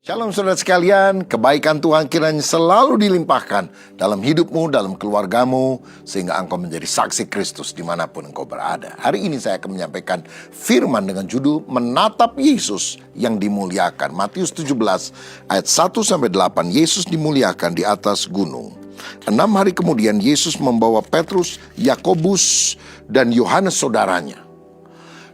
Shalom saudara sekalian, kebaikan Tuhan kiranya selalu dilimpahkan dalam hidupmu, dalam keluargamu, sehingga engkau menjadi saksi Kristus dimanapun engkau berada. Hari ini saya akan menyampaikan firman dengan judul Menatap Yesus yang dimuliakan. Matius 17 ayat 1-8, Yesus dimuliakan di atas gunung. 6 hari kemudian Yesus membawa Petrus, Yakobus, dan Yohanes saudaranya.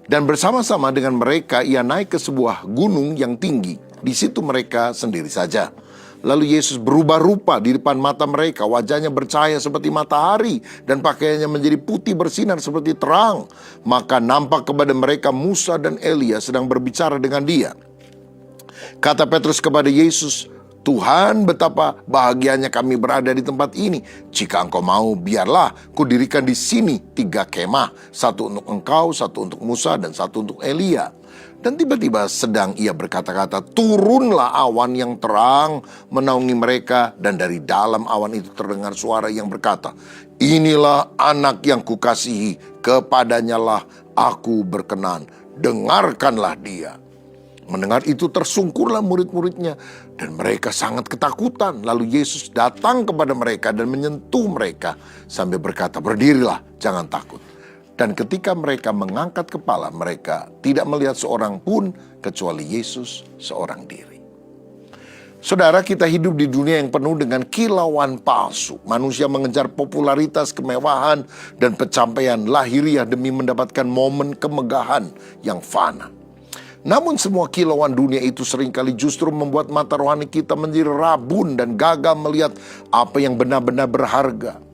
Dan bersama-sama dengan mereka ia naik ke sebuah gunung yang tinggi. Di situ mereka sendiri saja. Lalu Yesus berubah rupa di depan mata mereka. Wajahnya bercahaya seperti matahari dan pakaiannya menjadi putih bersinar seperti terang. Maka nampak kepada mereka Musa dan Elia sedang berbicara dengan dia. Kata Petrus kepada Yesus, "Tuhan, betapa bahagianya kami berada di tempat ini. Jika engkau mau, biarlah kudirikan di sini 3 kemah. 1 untuk engkau, 1 untuk Musa, dan 1 untuk Elia." Dan tiba-tiba sedang ia berkata-kata, turunlah awan yang terang menaungi mereka. Dan dari dalam awan itu terdengar suara yang berkata, "Inilah anak yang kukasihi, kepadanyalah aku berkenan. Dengarkanlah dia." Mendengar itu tersungkurlah murid-muridnya dan mereka sangat ketakutan. Lalu Yesus datang kepada mereka dan menyentuh mereka sambil berkata, "Berdirilah, jangan takut." Dan ketika mereka mengangkat kepala, mereka tidak melihat seorang pun kecuali Yesus seorang diri. Saudara, kita hidup di dunia yang penuh dengan kilauan palsu. Manusia mengejar popularitas, kemewahan, dan pencapaian lahiriah demi mendapatkan momen kemegahan yang fana. Namun semua kilauan dunia itu seringkali justru membuat mata rohani kita menjadi rabun dan gagal melihat apa yang benar-benar berharga.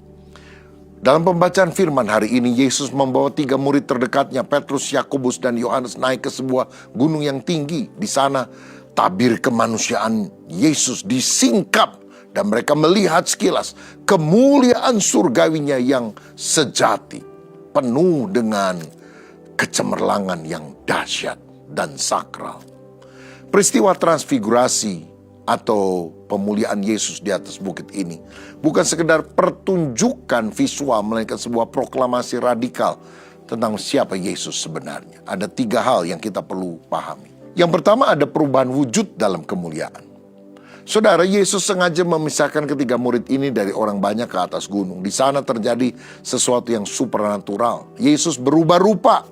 Dalam pembacaan firman hari ini, Yesus membawa 3 murid terdekatnya, Petrus, Yakobus, dan Yohanes naik ke sebuah gunung yang tinggi. Di sana, tabir kemanusiaan Yesus disingkap dan mereka melihat sekilas kemuliaan surgawinya yang sejati, penuh dengan kecemerlangan yang dahsyat dan sakral. Peristiwa transfigurasi atau pemuliaan Yesus di atas bukit ini bukan sekedar pertunjukan visual, melainkan sebuah proklamasi radikal tentang siapa Yesus sebenarnya. Ada 3 hal yang kita perlu pahami. Yang pertama, ada perubahan wujud dalam kemuliaan. Saudara, Yesus sengaja memisahkan ketiga murid ini dari orang banyak ke atas gunung. Di sana terjadi sesuatu yang supernatural. Yesus berubah rupa.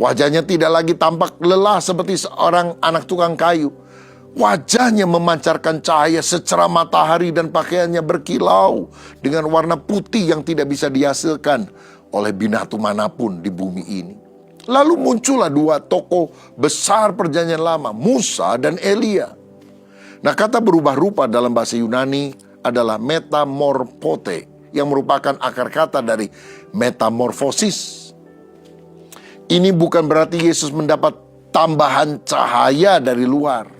Wajahnya tidak lagi tampak lelah seperti seorang anak tukang kayu. Wajahnya memancarkan cahaya secerah matahari dan pakaiannya berkilau dengan warna putih yang tidak bisa dihasilkan oleh binatang manapun di bumi ini. Lalu muncullah 2 tokoh besar perjanjian lama, Musa dan Elia. Nah, kata berubah rupa dalam bahasa Yunani adalah metamorphote, yang merupakan akar kata dari metamorfosis. Ini bukan berarti Yesus mendapat tambahan cahaya dari luar.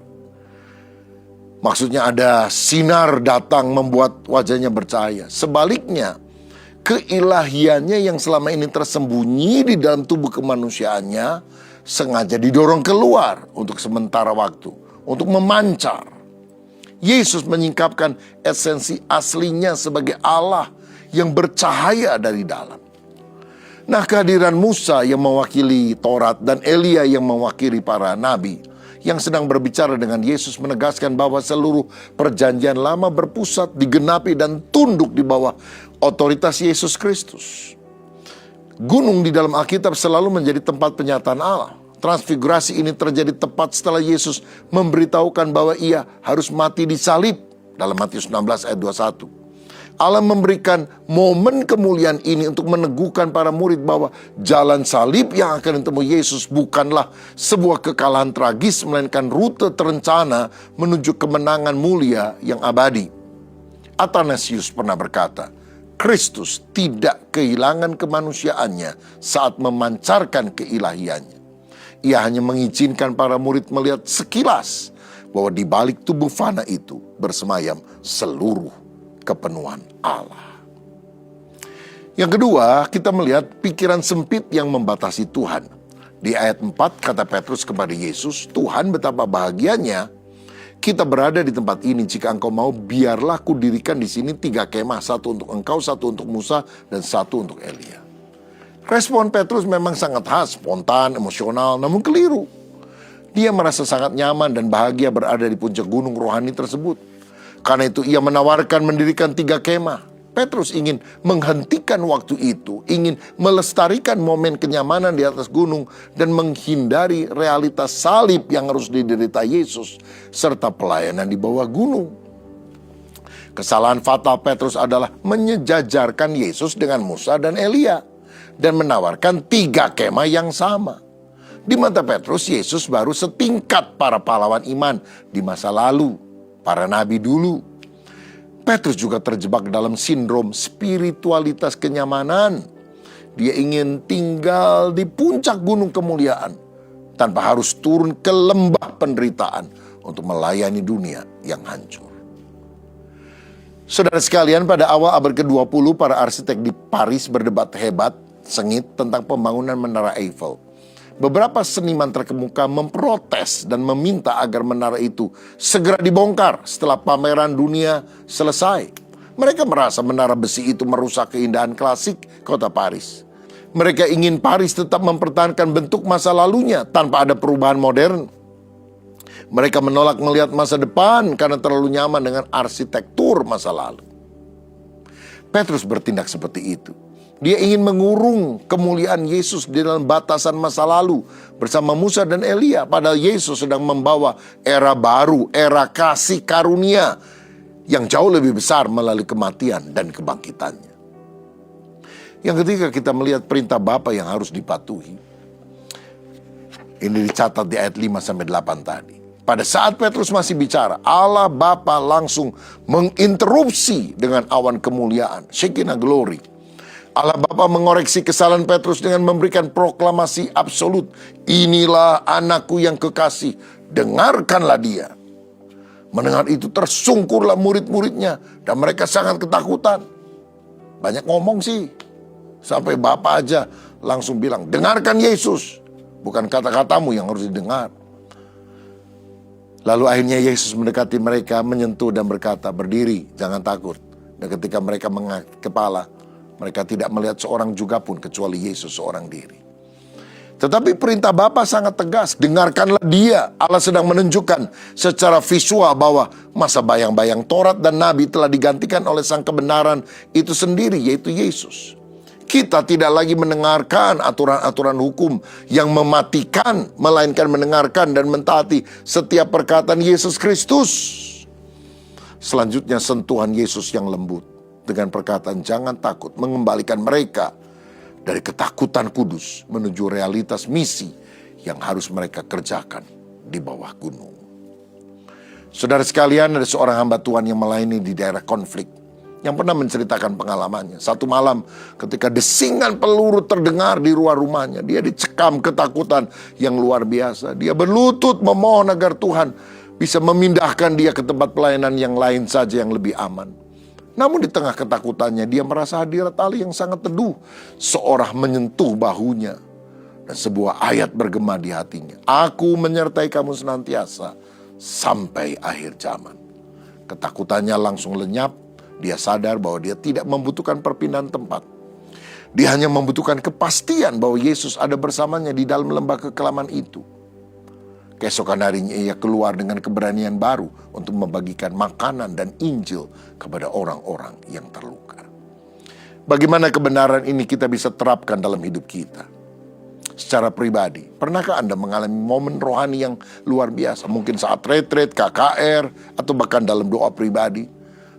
Maksudnya ada sinar datang membuat wajahnya bercahaya. Sebaliknya, keilahiannya yang selama ini tersembunyi di dalam tubuh kemanusiaannya sengaja didorong keluar untuk sementara waktu, untuk memancar. Yesus menyingkapkan esensi aslinya sebagai Allah yang bercahaya dari dalam. Nah, kehadiran Musa yang mewakili Taurat dan Elia yang mewakili para nabi yang sedang berbicara dengan Yesus menegaskan bahwa seluruh perjanjian lama berpusat, digenapi, dan tunduk di bawah otoritas Yesus Kristus. Gunung di dalam Alkitab selalu menjadi tempat penyataan Allah. Transfigurasi ini terjadi tepat setelah Yesus memberitahukan bahwa ia harus mati di salib dalam Matius 16 ayat 21. Allah memberikan momen kemuliaan ini untuk meneguhkan para murid bahwa jalan salib yang akan ditemui Yesus bukanlah sebuah kekalahan tragis, melainkan rute terencana menuju kemenangan mulia yang abadi. Athanasius pernah berkata, Kristus tidak kehilangan kemanusiaannya saat memancarkan keilahiannya. Ia hanya mengizinkan para murid melihat sekilas bahwa di balik tubuh fana itu bersemayam seluruh kepenuhan Allah. Yang kedua, kita melihat pikiran sempit yang membatasi Tuhan. Di ayat 4 kata Petrus kepada Yesus, "Tuhan, betapa bahagianya kita berada di tempat ini. Jika engkau mau, biarlah kudirikan di sini 3 kemah, 1 untuk engkau, 1 untuk Musa, dan 1 untuk Elia." Respon Petrus memang sangat khas, spontan, emosional, namun keliru. Dia merasa sangat nyaman dan bahagia berada di puncak gunung rohani tersebut. Karena itu ia menawarkan mendirikan 3 kemah. Petrus ingin menghentikan waktu itu, ingin melestarikan momen kenyamanan di atas gunung dan menghindari realitas salib yang harus diderita Yesus serta pelayanan di bawah gunung. Kesalahan fatal Petrus adalah menyejajarkan Yesus dengan Musa dan Elia dan menawarkan 3 kemah yang sama. Di mata Petrus, Yesus baru setingkat para pahlawan iman di masa lalu, para nabi dulu. Petrus juga terjebak dalam sindrom spiritualitas kenyamanan. Dia ingin tinggal di puncak gunung kemuliaan tanpa harus turun ke lembah penderitaan untuk melayani dunia yang hancur. Saudara sekalian, pada awal abad ke-20 para arsitek di Paris berdebat hebat, sengit tentang pembangunan Menara Eiffel. Beberapa seniman terkemuka memprotes dan meminta agar menara itu segera dibongkar setelah pameran dunia selesai. Mereka merasa menara besi itu merusak keindahan klasik kota Paris. Mereka ingin Paris tetap mempertahankan bentuk masa lalunya tanpa ada perubahan modern. Mereka menolak melihat masa depan karena terlalu nyaman dengan arsitektur masa lalu. Petrus bertindak seperti itu. Dia ingin mengurung kemuliaan Yesus di dalam batasan masa lalu bersama Musa dan Elia. Padahal Yesus sedang membawa era baru, era kasih karunia yang jauh lebih besar melalui kematian dan kebangkitannya. Yang ketiga, kita melihat perintah Bapa yang harus dipatuhi. Ini dicatat di ayat 5-8 tadi. Pada saat Petrus masih bicara, Allah Bapa langsung menginterupsi dengan awan kemuliaan, Shekinah glory. Allah Bapa mengoreksi kesalahan Petrus dengan memberikan proklamasi absolut. Inilah anakku yang kekasih, dengarkanlah dia. Mendengar itu tersungkurlah murid-muridnya dan mereka sangat ketakutan. Banyak ngomong sih. Sampai Bapa aja langsung bilang, dengarkan Yesus. Bukan kata-katamu yang harus didengar. Lalu akhirnya Yesus mendekati mereka, menyentuh dan berkata, berdiri, jangan takut. Dan ketika mereka mengangkat kepala, mereka tidak melihat seorang juga pun kecuali Yesus seorang diri. Tetapi perintah Bapa sangat tegas, dengarkanlah dia. Allah sedang menunjukkan secara visual bahwa masa bayang-bayang Taurat dan Nabi telah digantikan oleh sang kebenaran itu sendiri, yaitu Yesus. Kita tidak lagi mendengarkan aturan-aturan hukum yang mematikan, melainkan mendengarkan dan mentaati setiap perkataan Yesus Kristus. Selanjutnya sentuhan Yesus yang lembut dengan perkataan jangan takut, mengembalikan mereka dari ketakutan kudus menuju realitas misi yang harus mereka kerjakan di bawah gunung. Saudara sekalian, ada seorang hamba Tuhan yang melayani di daerah konflik yang pernah menceritakan pengalamannya. Satu malam ketika desingan peluru terdengar di luar rumahnya, dia dicekam ketakutan yang luar biasa. Dia berlutut memohon agar Tuhan bisa memindahkan dia ke tempat pelayanan yang lain saja yang lebih aman. Namun di tengah ketakutannya dia merasa hadirat Allah yang sangat teduh. Seorang menyentuh bahunya dan sebuah ayat bergema di hatinya. Aku menyertai kamu senantiasa sampai akhir zaman. Ketakutannya langsung lenyap. Dia sadar bahwa dia tidak membutuhkan perpindahan tempat. Dia hanya membutuhkan kepastian bahwa Yesus ada bersamanya di dalam lembah kekelaman itu. Keesokan harinya ia keluar dengan keberanian baru untuk membagikan makanan dan Injil kepada orang-orang yang terluka. Bagaimana kebenaran ini kita bisa terapkan dalam hidup kita? Secara pribadi, pernahkah Anda mengalami momen rohani yang luar biasa? Mungkin saat retret, KKR, atau bahkan dalam doa pribadi.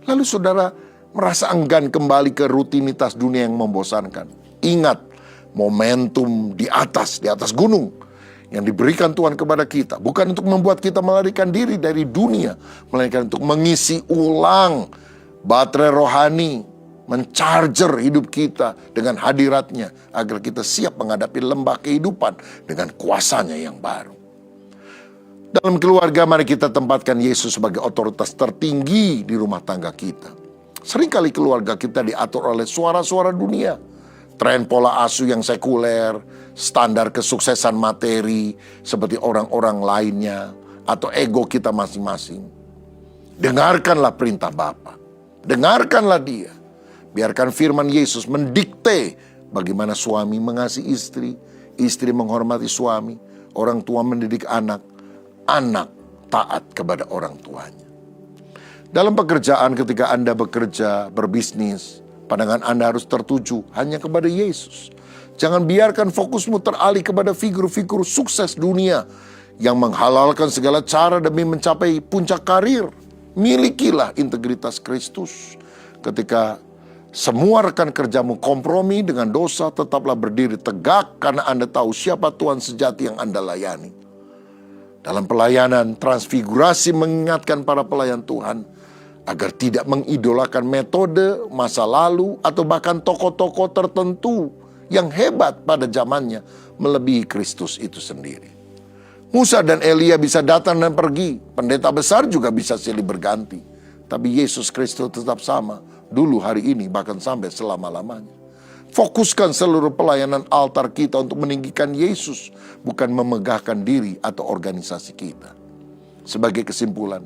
Lalu saudara merasa enggan kembali ke rutinitas dunia yang membosankan. Ingat, momentum di atas gunung yang diberikan Tuhan kepada kita bukan untuk membuat kita melarikan diri dari dunia, melainkan untuk mengisi ulang baterai rohani, mencharger hidup kita dengan hadiratnya agar kita siap menghadapi lembah kehidupan dengan kuasanya yang baru. Dalam keluarga, mari kita tempatkan Yesus sebagai otoritas tertinggi di rumah tangga kita. Seringkali keluarga kita diatur oleh suara-suara dunia, tren pola asuh yang sekuler, standar kesuksesan materi seperti orang-orang lainnya, atau ego kita masing-masing. Dengarkanlah perintah Bapa. Dengarkanlah dia. Biarkan firman Yesus mendikte bagaimana suami mengasihi istri, istri menghormati suami, orang tua mendidik anak, anak taat kepada orang tuanya. Dalam pekerjaan, ketika Anda bekerja, berbisnis, pandangan Anda harus tertuju hanya kepada Yesus. Jangan biarkan fokusmu teralih kepada figur-figur sukses dunia yang menghalalkan segala cara demi mencapai puncak karir. Milikilah integritas Kristus. Ketika semua rekan kerjamu kompromi dengan dosa, tetaplah berdiri tegak karena Anda tahu siapa Tuhan sejati yang Anda layani. Dalam pelayanan, transfigurasi mengingatkan para pelayan Tuhan agar tidak mengidolakan metode, masa lalu, atau bahkan tokoh-tokoh tertentu yang hebat pada zamannya melebihi Kristus itu sendiri. Musa dan Elia bisa datang dan pergi, pendeta besar juga bisa silih berganti. Tapi Yesus Kristus tetap sama, dulu, hari ini, bahkan sampai selama-lamanya. Fokuskan seluruh pelayanan altar kita untuk meninggikan Yesus, bukan memegahkan diri atau organisasi kita. Sebagai kesimpulan,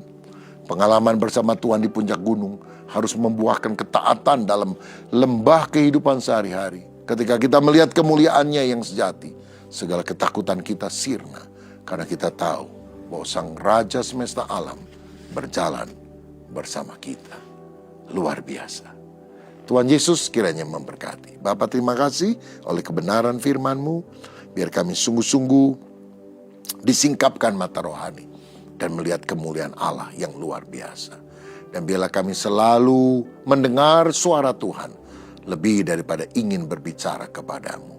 pengalaman bersama Tuhan di puncak gunung harus membuahkan ketaatan dalam lembah kehidupan sehari-hari. Ketika kita melihat kemuliaannya yang sejati, segala ketakutan kita sirna. Karena kita tahu bahwa Sang Raja semesta alam berjalan bersama kita. Luar biasa. Tuhan Yesus kiranya memberkati. Bapa, terima kasih oleh kebenaran firman-Mu. Biar kami sungguh-sungguh disingkapkan mata rohani dan melihat kemuliaan Allah yang luar biasa. Dan biarlah kami selalu mendengar suara Tuhan lebih daripada ingin berbicara kepadamu.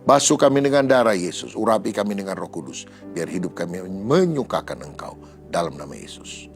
Basuh kami dengan darah Yesus, urapi kami dengan Roh Kudus, biar hidup kami menyukakan Engkau dalam nama Yesus.